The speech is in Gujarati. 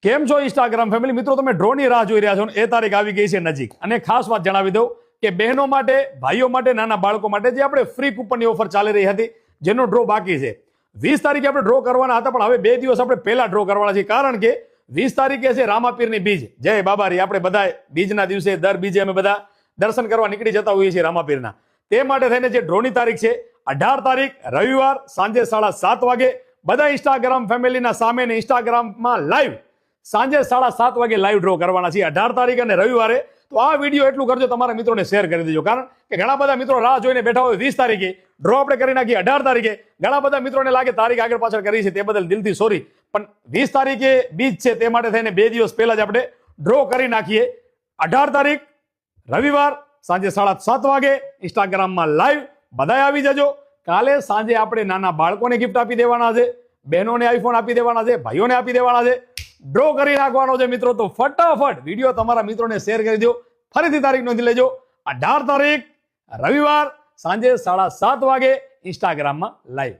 કેમ છો ઇન્સ્ટાગ્રામ ફેમિલી મિત્રો, તમે ડ્રોની રાહ જોઈ રહ્યા છો એ તારીખ આવી ગઈ છે નજીક. અને ખાસ વાત જણાવી દઉં કે બહેનો માટે, ભાઈઓ માટે, નાના બાળકો માટે જે આપણે ફ્રી કૂપનની ઓફર ચાલી રહી હતી, જેનો ડ્રો બાકી છે. 20 તારીખે આપણે ડ્રો કરવાના હતા, પણ હવે 2 દિવસ આપણે પહેલા ડ્રો કરવાના છે, કારણ કે 20 તારીખે છે રામાપીરની બીજ. જય બાબારી. આપણે બધા બીજના દિવસે દર બીજે અમે બધા દર્શન કરવા નીકળી જતા હોઈએ છીએ રામાપીરના. તે માટે થઈને જે ડ્રોની તારીખ છે 18 તારીખ રવિવાર સાંજે 7:30 વાગે બધા ઇન્સ્ટાગ્રામ ફેમિલીના સામે ને ઇન્સ્ટાગ્રામમાં લાઈવ સાંજે 7:30 વાગે લાઈવ ડ્રો કરવાના છે 18 તારીખ અને રવિવારે. તો આ વિડીયો એટલું કરજો, તમારા મિત્રોને શેર કરી દેજો, કારણ કે ઘણા બધા મિત્રો રાહ જોઈને બેઠા હોય. 20 તારીખે ડ્રો આપણે કરી નાખીએ, 18 તારીખે ઘણા બધા મિત્રોને લાગે તારીખ આગળ પાછળ કરી છે, તે બદલ દિલથી સોરી. પણ 20 તારીખે બીજ છે, તે માટે થઈને 2 દિવસ પહેલા જ આપણે ડ્રો કરી નાખીએ. 18 તારીખ રવિવાર સાંજે 7:30 વાગે ઇન્સ્ટાગ્રામમાં લાઈવ બધાય આવી જજો. કાલે સાંજે આપણે નાના બાળકોને ગિફ્ટ આપી દેવાના છે, બહેનોને આઈફોન આપી દેવાના છે, ભાઈઓને આપી દેવાના છે, ડ્રો કરી નાખવાનો છે મિત્રો. તો ફટાફટ વિડીયો તમારા મિત્રોને શેર કરી દો. ફરીથી તારીખ નોંધી લેજો, 18 તારીખ રવિવાર સાંજે 7:30 વાગે ઇન્સ્ટાગ્રામમાં લાઈવ.